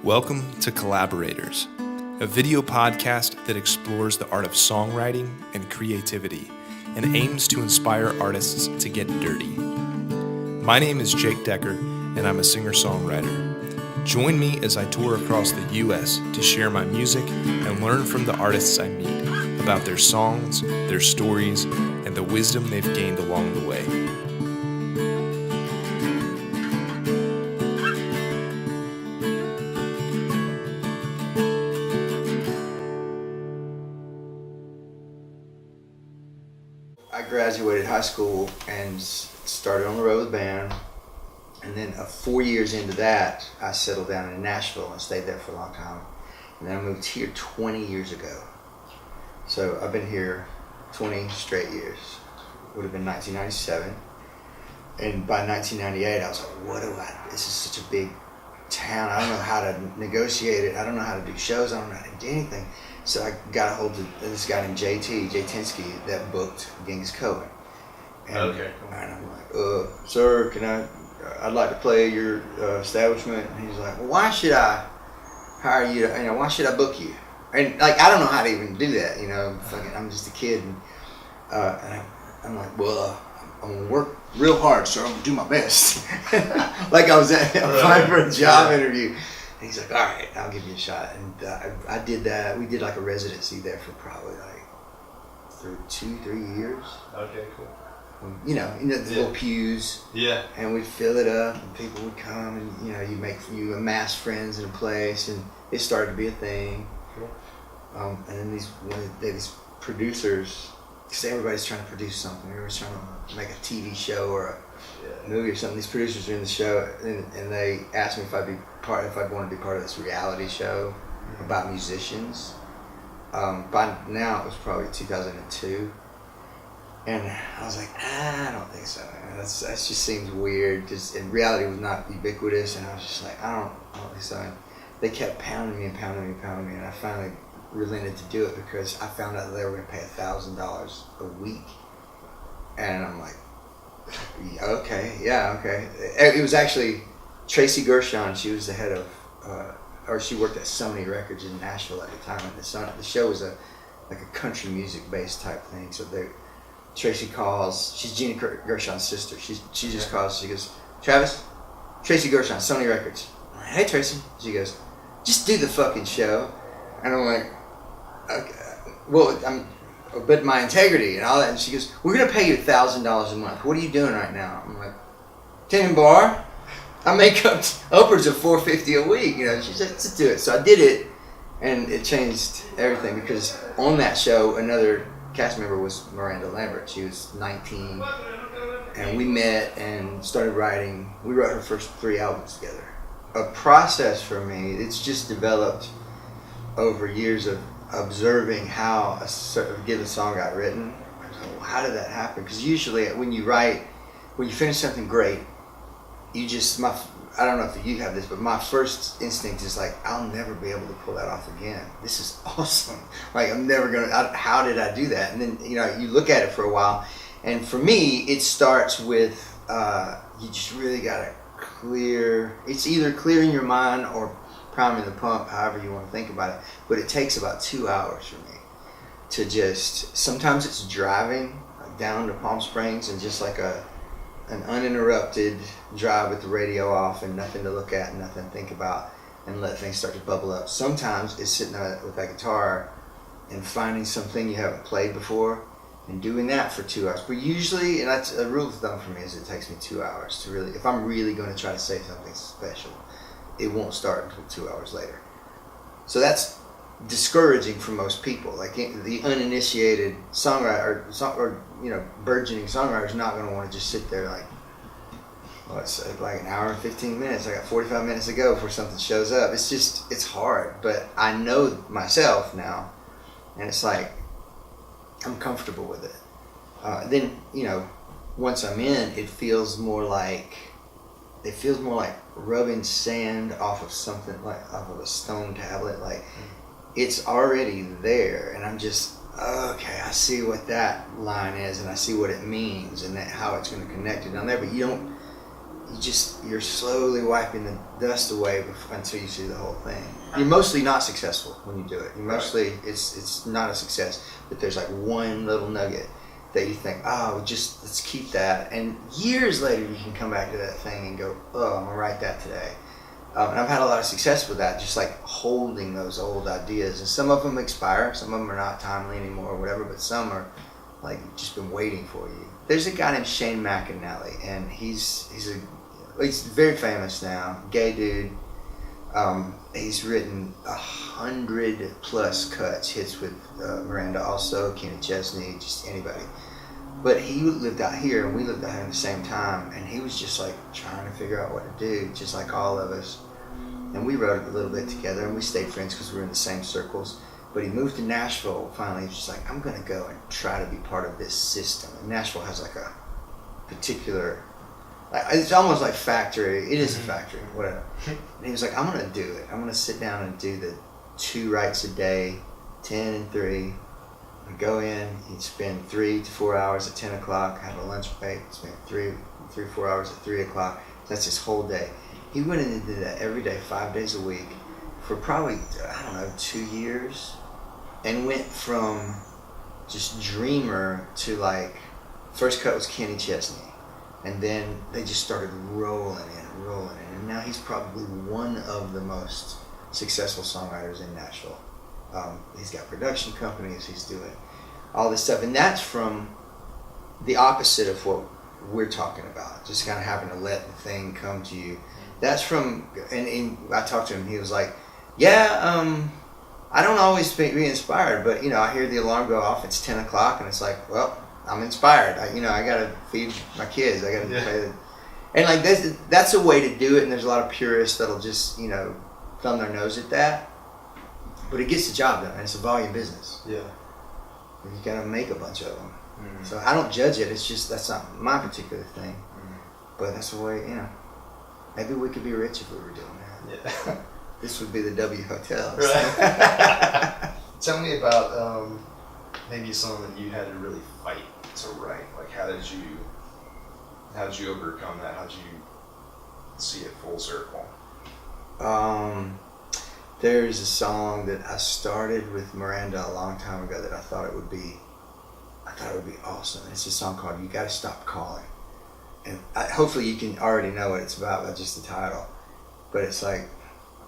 Welcome to Collaborators, a video podcast that explores the art of songwriting and creativity and aims to inspire artists to get dirty. My name is Jake Decker, and I'm a singer-songwriter. Join me as I tour across the U.S. to share my music and learn from the artists I meet about their songs, their stories, and the wisdom they've gained along the way. I graduated high school and started on the road with band, and then 4 years into that, I settled down in Nashville and stayed there for a long time. And then I moved here 20 years ago. So I've been here 20 straight years. Would have been 1997. And by 1998, I was like, this is such a big town. I don't know how to negotiate it. I don't know how to do shows. I don't know how to do anything. So I got a hold of this guy named Jay Tinsky, that booked Genghis Cohen. And, okay. And I'm like, sir, I'd like to play at your establishment. And he's like, well, why should I hire you? Why should I book you? And like, I don't know how to even do that, I'm just a kid. And I'm like, well, I'm gonna work real hard, so I'm gonna do my best. Like I was applying for a job interview. And he's like, all right, I'll give you a shot. And I did that. We did like a residency there for probably like 2-3 years. Okay, cool. The little pews. Yeah. And we'd fill it up, and people would come, and you amass friends in a place, and it started to be a thing. Cool. And then these producers, because everybody's trying to produce something. Everybody's trying to make a TV show or a movie or something. These producers are in the show, and they asked me if I'd want to be part of this reality show about musicians. By now it was probably 2002, and I was like, I don't think so. That just seems weird. And reality was not ubiquitous, and I was just like, I don't think so. And they kept pounding me, and I finally relented to do it because I found out that they were going to pay $1,000 a week, and I'm like, okay. It was actually Tracy Gershon. She was the head of, she worked at Sony Records in Nashville at the time. And the show was like a country music based type thing. So Tracy calls. She's Gina Gershon's sister. She just calls. She goes, Travis, Tracy Gershon, Sony Records. I'm like, hey Tracy. She goes, just do the fucking show. And I'm like, okay. But my integrity and all that. And she goes, we're going to pay you $1,000 a month. What are you doing right now? I'm like, tending bar. I make up upwards of $450 a week. She said, let's do it. So I did it, and it changed everything because on that show, another cast member was Miranda Lambert. She was 19, and we met and started writing. We wrote her first 3 albums together. A process for me, it's just developed over years of observing how a given song got written. I was like, well, how did that happen? Because usually when you finish something great, I don't know if you have this, but my first instinct is like, I'll never be able to pull that off again. This is awesome. Like, I'm never how did I do that? And then, you look at it for a while. And for me, it starts with, you just really got to it's either clearing your mind or priming the pump, however you want to think about it. But it takes about 2 hours for me to sometimes it's driving down to Palm Springs and just like an uninterrupted drive with the radio off and nothing to look at and nothing to think about and let things start to bubble up. Sometimes it's sitting with that guitar and finding something you haven't played before and doing that for 2 hours. But usually, and that's a rule of thumb for me, is it takes me 2 hours to really, if I'm really going to try to say something special, it won't start until 2 hours later. So that's discouraging for most people. Like the uninitiated songwriter or burgeoning songwriter is not going to want to just sit there like, it's like an hour and 15 minutes. I got 45 minutes to go before something shows up. It's hard, but I know myself now, and it's like I'm comfortable with it. Then once I'm in, it feels more like rubbing sand off of something, like off of a stone tablet. Like it's already there, and I'm just, okay, I see what that line is, and I see what it means, and how it's going to connect it down there. But you're slowly wiping the dust away until you see the whole thing. You're mostly not successful when you do it. You mostly it's not a success, but there's like one little nugget that you think, oh, just let's keep that, and years later you can come back to that thing and go, oh, I'm gonna write that today. And I've had a lot of success with that, just like holding those old ideas, and some of them expire, some of them are not timely anymore or whatever, but some are like just been waiting for you. There's a guy named Shane McAnally, and he's very famous now, gay dude. He's written 100+ cuts, hits with Miranda, also Kenny Chesney, just anybody. But he lived out here, and we lived out here at the same time, and he was just like trying to figure out what to do, just like all of us. And we wrote a little bit together, and we stayed friends because we were in the same circles. But he moved to Nashville. Finally, he was just like, I'm going to go and try to be part of this system. And Nashville has like a particular, it's almost like factory. It is a factory, whatever. And he was like, I'm going to do it. I'm going to sit down and do the 2 writes a day, 10 and 3. I'd go in, he'd spend 3 to 4 hours at 10 o'clock, have a lunch break, spend 3 or 4 hours at 3 o'clock. That's his whole day. He went in and did that every day, 5 days a week, for probably, 2 years, and went from just dreamer to like, first cut was Kenny Chesney, and then they just started rolling in, and now he's probably one of the most successful songwriters in Nashville. He's got production companies, he's doing all this stuff, and that's from the opposite of what we're talking about, just kind of having to let the thing come to you. That's from, and I talked to him, he was like, yeah, I don't always be inspired, but I hear the alarm go off, it's 10 o'clock, and it's like, well, I'm inspired. I gotta feed my kids, I gotta pay the, and like that's a way to do it, and there's a lot of purists that'll just, thumb their nose at that. But it gets the job done, and it's a volume business. Yeah. You gotta make a bunch of them. Mm-hmm. So I don't judge it. It's just that's not my particular thing. Mm-hmm. But that's the way, maybe we could be rich if we were doing that. Yeah. This would be the W Hotel. Right. Tell me about maybe a song that you had to really fight to write. Like, how did you overcome that? How did you see it full circle? There's a song that I started with Miranda a long time ago that I thought it would be awesome. It's a song called "You Gotta Stop Calling," and hopefully you can already know what it's about by just the title. But it's like,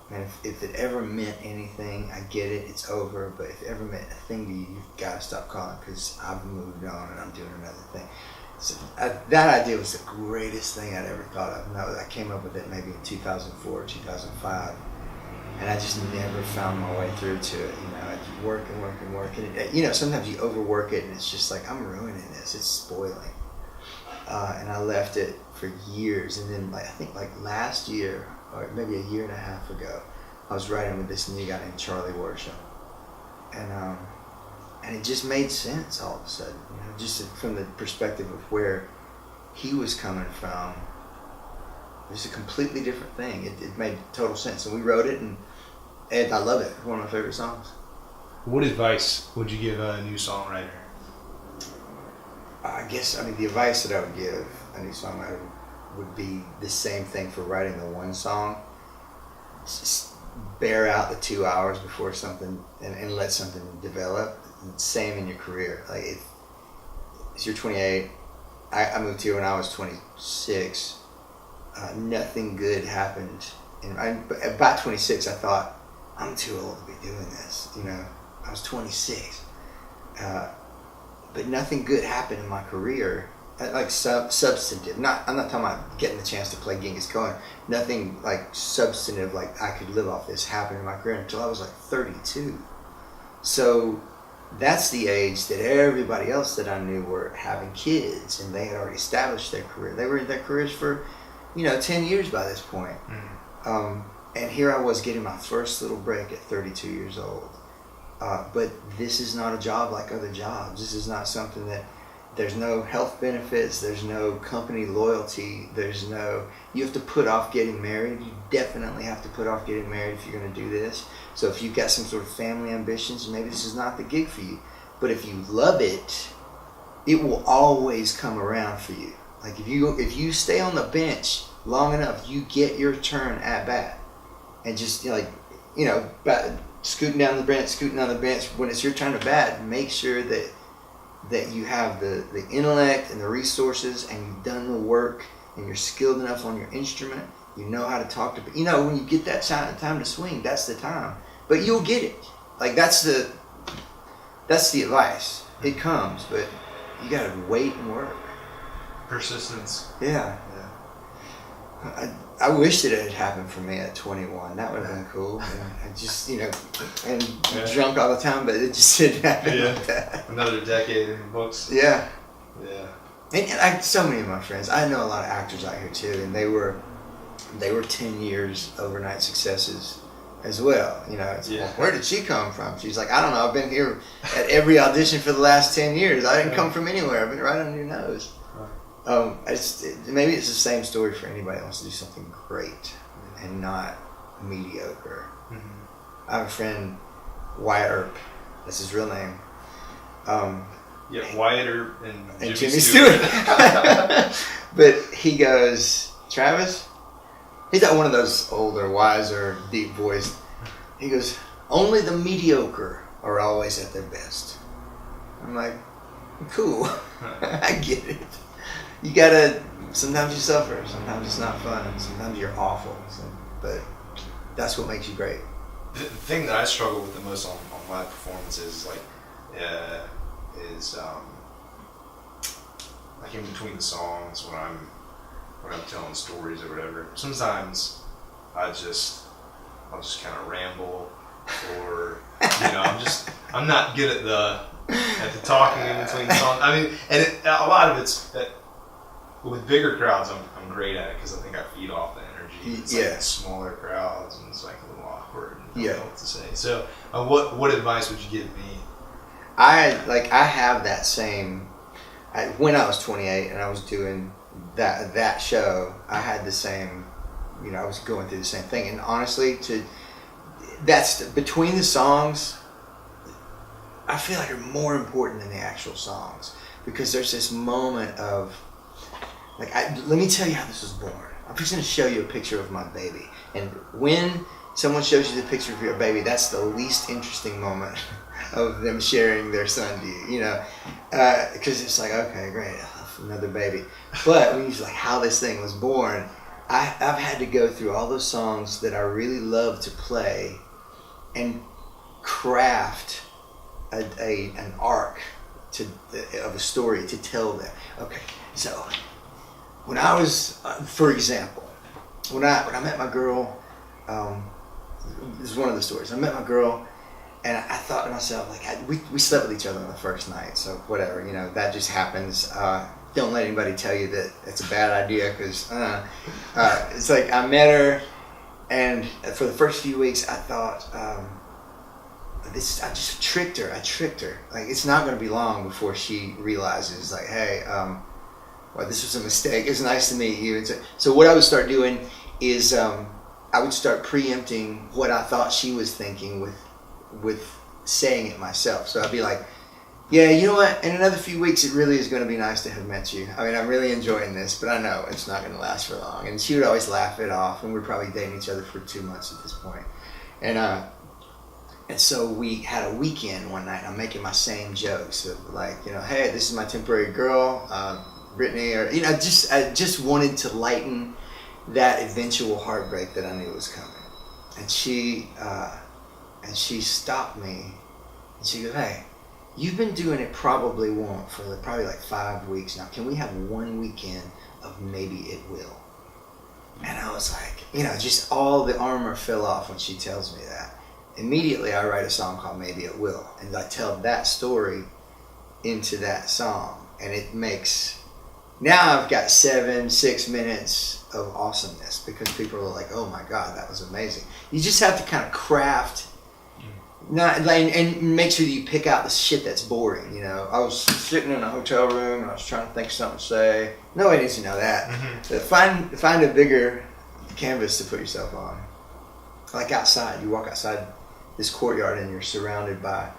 man, if it ever meant anything, I get it, it's over. But if it ever meant a thing to you, you've got to stop calling, because I've moved on and I'm doing another thing. So that idea was the greatest thing I'd ever thought of. And I came up with it maybe in 2004, 2005. And I just never found my way through to it. I'd work. And sometimes you overwork it, and it's just like, I'm ruining this. It's spoiling. And I left it for years. And then, I think last year, or maybe a year and a half ago, I was writing with this new guy named Charlie Worsham. And it just made sense all of a sudden. Just from the perspective of where he was coming from. It was a completely different thing. It made total sense. And we wrote it, and I love it. It's one of my favorite songs. What advice would you give a new songwriter? The advice that I would give a new songwriter would be the same thing for writing the one song. Just bear out the 2 hours before something, and let something develop. Same in your career. If you're 28, I moved here when I was 26. Nothing good happened. And by 26, I thought, I'm too old to be doing this. I was 26. But nothing good happened in my career, substantive. I'm not talking about getting the chance to play Genghis Khan. Nothing substantive, I could live off this, happened in my career until I was 32. So that's the age that everybody else that I knew were having kids, and they had already established their career. They were in their careers for 10 years by this point. And here I was getting my first little break at 32 years old. But this is not a job like other jobs. This is not something that, there's no health benefits, there's no company loyalty, you have to put off getting married. You definitely have to put off getting married if you're going to do this. So if you've got some sort of family ambitions, maybe this is not the gig for you. But if you love it, it will always come around for you. If you stay on the bench long enough, you get your turn at bat. And just, scooting down the bench, when it's your turn to bat, make sure that you have the intellect and the resources, and you've done the work, and you're skilled enough on your instrument. You know how to talk to people. When you get that time to swing, that's the time. But you'll get it. Like, that's the advice. It comes, but you got to wait and work. Persistence. Yeah. I wish that it had happened for me at 21. That would have been cool. I just, drunk all the time, but it just didn't happen like that. Another decade in the books. Yeah. Yeah. And so many of my friends, I know a lot of actors out here too, and they were 10 years overnight successes as well. Well, where did she come from? She's like, I don't know. I've been here at every audition for the last 10 years. I didn't come from anywhere. I've been right under your nose. Maybe it's the same story for anybody that wants to do something great and not mediocre. Mm-hmm. I have a friend, Wyatt Earp. That's his real name. Wyatt Earp and Jimmy Stewart. But he goes, Travis, he's got one of those older, wiser, deep voiced. He goes, only the mediocre are always at their best. I'm like, cool. I get it. You gotta, sometimes you suffer, sometimes it's not fun, sometimes you're awful, but that's what makes you great. The thing that I struggle with the most on live performances, like in between the songs when I'm telling stories or whatever. Sometimes I'll just kind of ramble, or I'm not good at the talking in between songs. I mean, and a lot of it's that. With bigger crowds, I'm great at it because I think I feed off the energy. It's like smaller crowds, and it's like a little awkward and don't know what to say. So, what advice would you give me? I have that same. When I was 28 and I was doing that show, I had the same. I was going through the same thing, and honestly, that's between the songs. I feel like are more important than the actual songs, because there's this moment of. Let me tell you how this was born. I'm just going to show you a picture of my baby. And when someone shows you the picture of your baby, that's the least interesting moment of them sharing their son to you, because it's like, okay, great, another baby. But when you're like, how this thing was born, I've had to go through all those songs that I really love to play and craft an arc of a story to tell them. Okay, so... When I was, for example, when I met my girl, this is one of the stories. I met my girl, and I thought to myself, we slept with each other on the first night, so whatever, that just happens. Don't let anybody tell you that it's a bad idea, because it's like I met her, and for the first few weeks, I thought, I just tricked her. Like, it's not going to be long before she realizes, like, hey, well, this was a mistake. It's nice to meet you. So what I would start doing is I would start preempting what I thought she was thinking with saying it myself. So I'd be like, yeah, you know what? In another few weeks, it really is going to be nice to have met you. I mean, I'm really enjoying this, but I know it's not going to last for long. And she would always laugh it off, and we're probably dating each other for 2 months at this point. And so we had a weekend one night. I'm making my same jokes of like, hey, this is my temporary girl. Brittany, or I just wanted to lighten that eventual heartbreak that I knew was coming. And she stopped me, and she goes, "Hey, you've been doing it probably like 5 weeks now. Can we have one weekend of maybe it will?" And I was like, just all the armor fell off when she tells me that. Immediately, I write a song called "Maybe It Will," and I tell that story into that song, and it makes. Now I've got 6 minutes of awesomeness because people are like, "Oh my God, that was amazing." You just have to kind of craft, and make sure that you pick out the shit that's boring. I was sitting in a hotel room and I was trying to think of something to say. Nobody needs to know that. Mm-hmm. But find a bigger canvas to put yourself on. Like outside, you walk outside this courtyard and you're surrounded by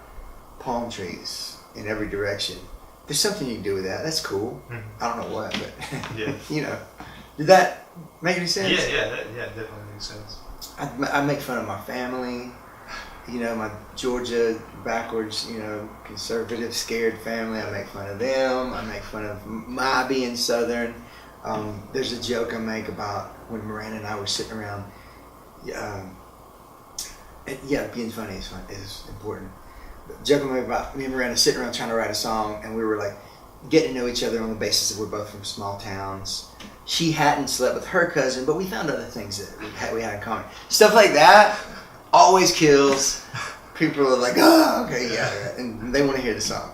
palm trees in every direction. There's something you can do with that. That's cool. Mm-hmm. I don't know what, but yeah. Did that make any sense? Yeah, definitely makes sense. I make fun of my family, my Georgia backwards, conservative, scared family. I make fun of them. I make fun of my being Southern. There's a joke I make about when Miranda and I were sitting around. Being funny is important. But joke I make about me and Miranda sitting around trying to write a song, and we were like getting to know each other on the basis that we're both from small towns. She hadn't slept with her cousin, but we found other things that we had in common. Stuff like that always kills. People are like, oh, okay, yeah, and they want to hear the song.